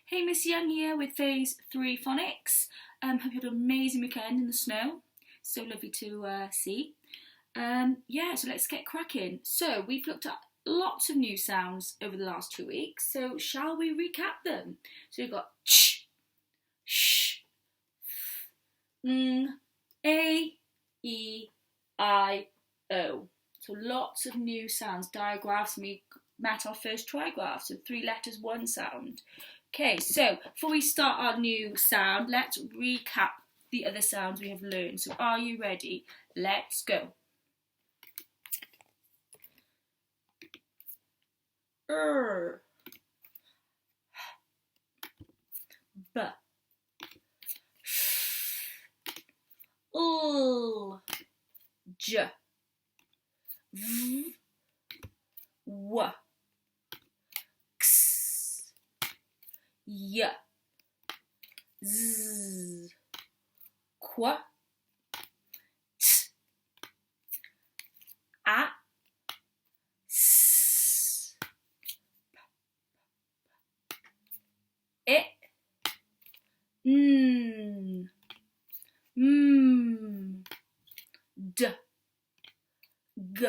Hey, Miss Young here with Phase 3 Phonics. Hope you had an amazing weekend in the snow. So lovely to see. So let's get cracking. So we've looked at lots of new sounds over the last 2 weeks. So shall we recap them? So we've got ch, sh, a, e, I, o. So lots of new sounds, digraphs, and we met our first trigraph. So 3 letters, 1 sound. Okay, so before we start our new sound, let's recap the other sounds we have learned. So are you ready? Let's go. B, j, v, w, x, y, z, qu, t, a, s, I, n, m, d, g,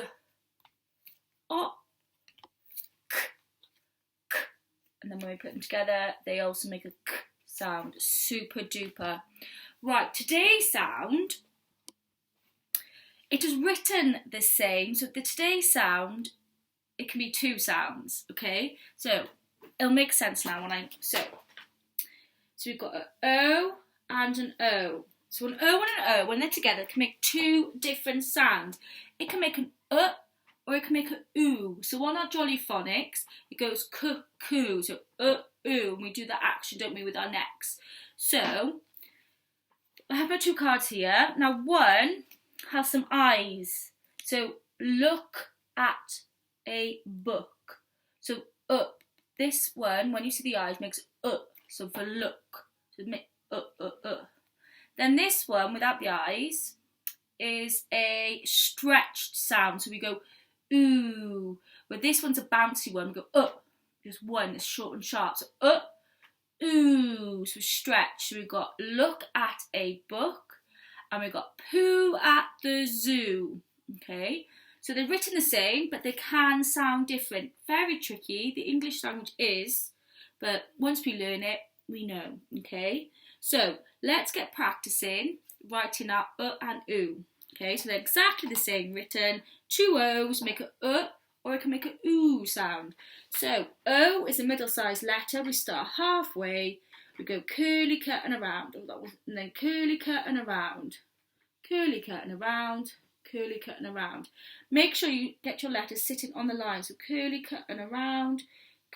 o, k, k. And then when we put them together, they also make a k sound. Super duper. Right, today's sound, it is written the same. So the today's sound, it can be 2 sounds, okay? So it'll make sense now so we've got an O and an O. So an O and an O, when they're together, can make 2 different sounds. It can make an or it can make an oo. So on our Jolly Phonics, it goes coo. So oo, and we do that action, don't we, with our necks. So I have my 2 cards here. Now one has some eyes. So look at a book. So up. This one, when you see the eyes, makes up. So for look. So make Then this one, without the eyes, is a stretched sound. So we go ooh. But this one's a bouncy one. We go up. Just one. It's short and sharp. So up, ooh. So stretch. So we've got look at a book. And we've got poo at the zoo. Okay. So they're written the same, but they can sound different. Very tricky. The English language is. But once we learn it, we know. Okay. So let's get practicing writing out and oo. Okay, so they're exactly the same written. 2 O's make a or it can make a oo sound. So O is a middle-sized letter. We start halfway. We go curly cut and around. And then curly cut and around. Curly cut and around. Curly cut and around. Make sure you get your letters sitting on the line. So curly cut and around.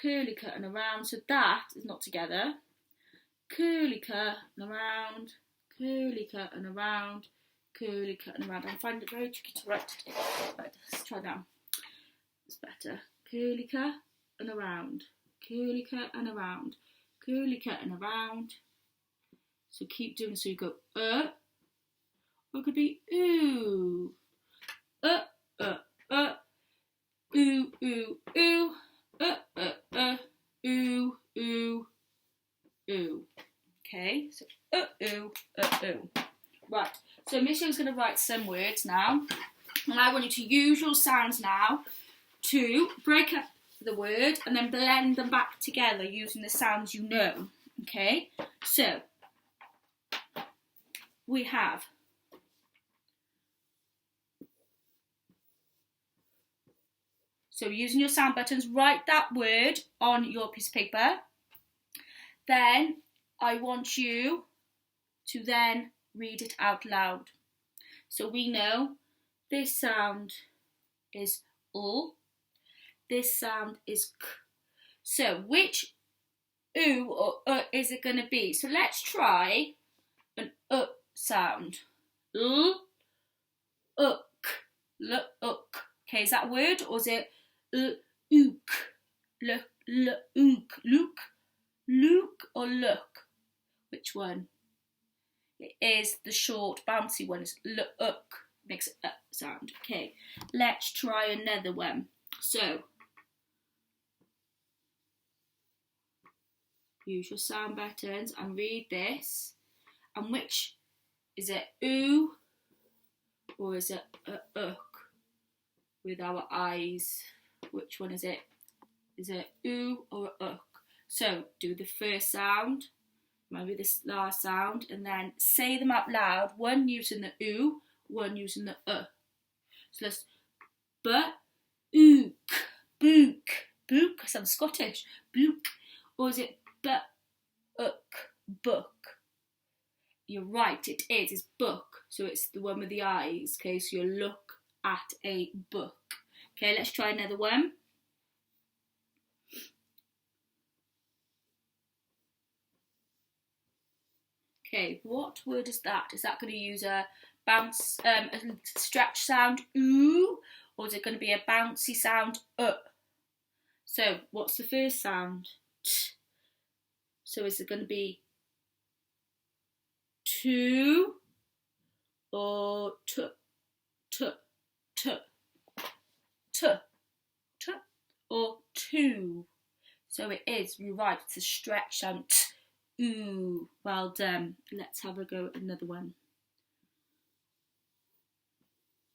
Curly cut and around. So that is not together. Curly cut and around. Curly cut and around. Curly cut and around. I find it very tricky to write today. Right, let's try now. It's better. Curly cut and around. Curly cut and around. Curly cut and around. So keep doing. So you go or it could be ooh. Ooh, ooh, ooh. Ooh, ooh, ooh. Okay, so ooh. Right, so Miss Young's going to write some words now. And I want you to use your sounds now to break up the word and then blend them back together using the sounds you know. Okay, so we have using your sound buttons, write that word on your piece of paper. Then I want you to then read it out loud. So we know this sound is l, this sound is k. So which oo or is it going to be? So let's try an sound. L, ook, look. Okay, is that a word or is it ook? Look, Luke or look? Which one? It is the short, bouncy one. It's look. Makes an sound. Okay, let's try another one. So use your sound buttons and read this. And which, is it oo or is it ook with our eyes? Which one is it? Is it oo or ook? So do the first sound, maybe this last sound, and then say them out loud, one using the oo, one using the So let's ook, book, book, I sound Scottish, book, or is it ook, book? You're right, it is, it's book, so it's the one with the eyes, okay, so you look at a book. Okay, let's try another one. Okay, what word is that? Is that going to use a bounce, a stretch sound, ooh, or is it going to be a bouncy sound, So, what's the first sound? T. So, is it going to be two or t, t, t, t, t, or two? So it is, you're right, it's a stretch sound, t. Ooh, well done. Let's have a go at another one.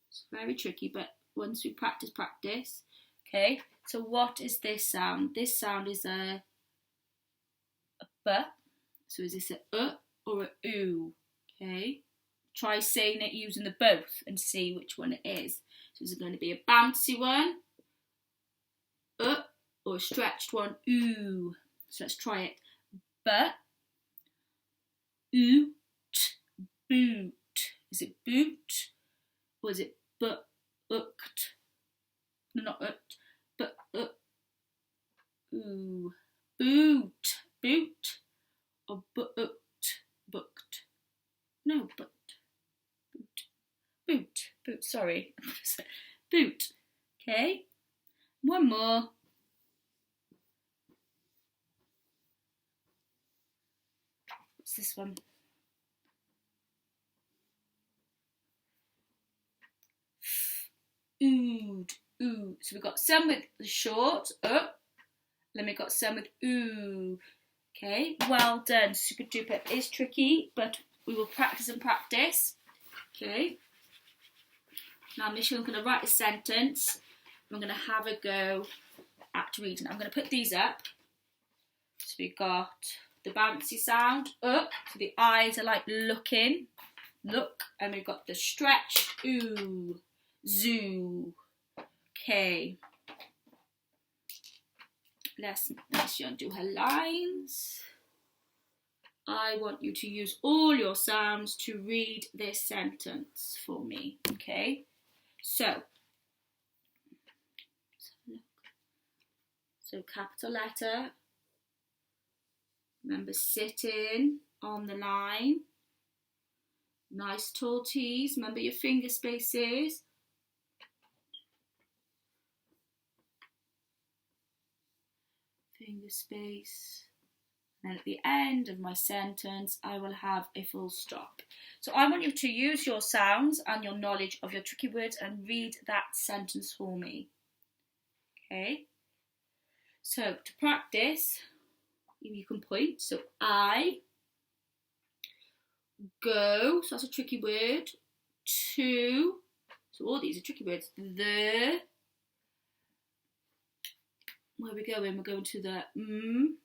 It's very tricky, but once we practice. Okay, so what is this sound? This sound is a b. So is this a or a oo? Okay, try saying it using the both and see which one it is. So is it going to be a bouncy one, or a stretched one, oo? So let's try it. But oot, boot. Is it boot or is it booked? No, not ut, but ooh, boot, boot, or booked. No, but boot. Sorry, boot. Okay, one more. What's this one? Ood, ooh. So we've got some with the short, then we've got some with ooh. Okay, well done, super duper. It is tricky, but we will practice. Okay, now I'm literally going to write a sentence. I'm going to have a go at reading. I'm going to put these up. So we've got the bouncy sound, so the eyes are like looking, look, and we've got the stretch, ooh, zoo. Okay, let's undo her lines. I want you to use all your sounds to read this sentence for me. Okay, so capital letter. Remember, sitting on the line. Nice tall T's. Remember your finger spaces. Finger space. And then at the end of my sentence, I will have a full stop. So I want you to use your sounds and your knowledge of your tricky words and read that sentence for me. Okay? So to practice, you can point. So I go, so that's a tricky word. To, so all these are tricky words. The, where are we going? We're going to the oon,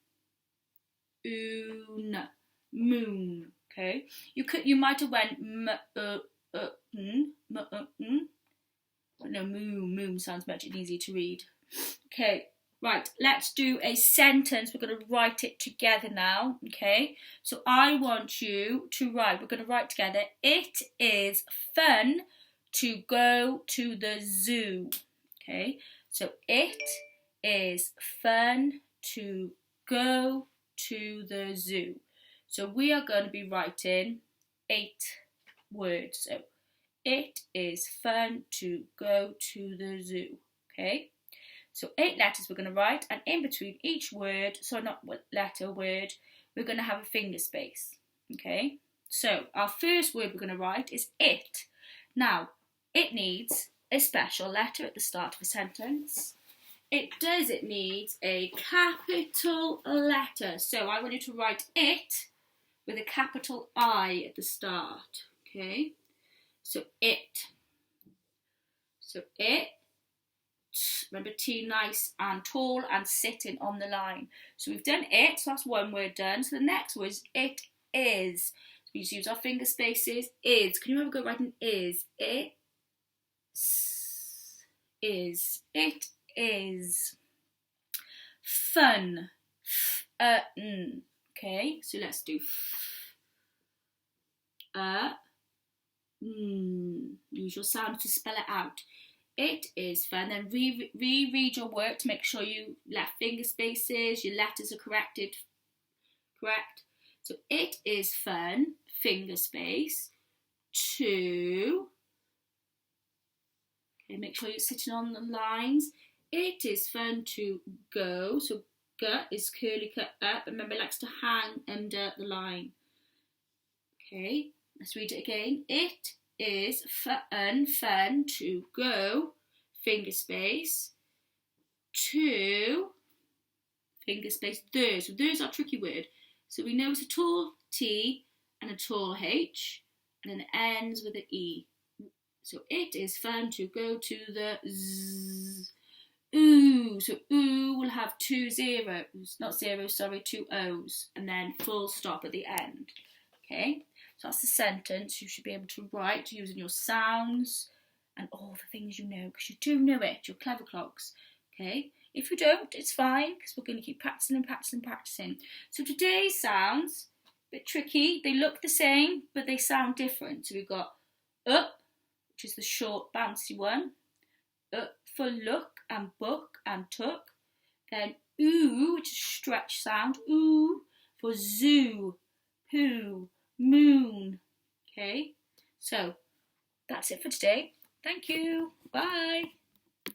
moon. Okay, you might have went but no, moon sounds much easier to read. Okay, right, let's do a sentence. We're going to write it together now. Okay, so I want you to write. We're going to write together. It is fun to go to the zoo. Okay, so it is fun to go to the zoo. So we are going to be writing 8 words. So it is fun to go to the zoo. Okay, so 8 letters we're going to write, and in between each word, so not letter, word, we're going to have a finger space. Okay, so our first word we're going to write is it. Now, it needs a special letter at the start of a sentence. It does, it needs a capital letter. So I want you to write it with a capital I at the start, okay? So it. So it, remember T, nice and tall and sitting on the line. So we've done it, so that's one word done. So the next word is it is. So we just use our finger spaces. Is. Can you remember go writing is? It is. It is. Fun. Okay, so let's do use your sound to spell it out. It is fun. Then reread your work to make sure you left finger spaces, your letters are correct. So it is fun, finger space, to, okay, make sure you're sitting on the lines. It is fun to go, so G is curly cut up. Remember, it likes to hang under the line. Okay, let's read it again. It is fun to go, finger space, to, finger space, the. So there's our tricky word. So we know it's a tall T and a tall H, and then it ends with an E. So it is fun to go to the Z. Ooh, so ooh will have two O's, and then full stop at the end. Okay, so that's the sentence you should be able to write using your sounds and all the things you know, because you do know it, you're clever clogs. Okay, if you don't, it's fine, because we're going to keep practicing and practicing and practicing. So today's sounds, a bit tricky, they look the same, but they sound different. So we've got up, which is the short bouncy one, up for look and book and took, then ooh, which is stretch sound, ooh, for zoo, poo, moon. Okay, so that's it for today. Thank you. Bye.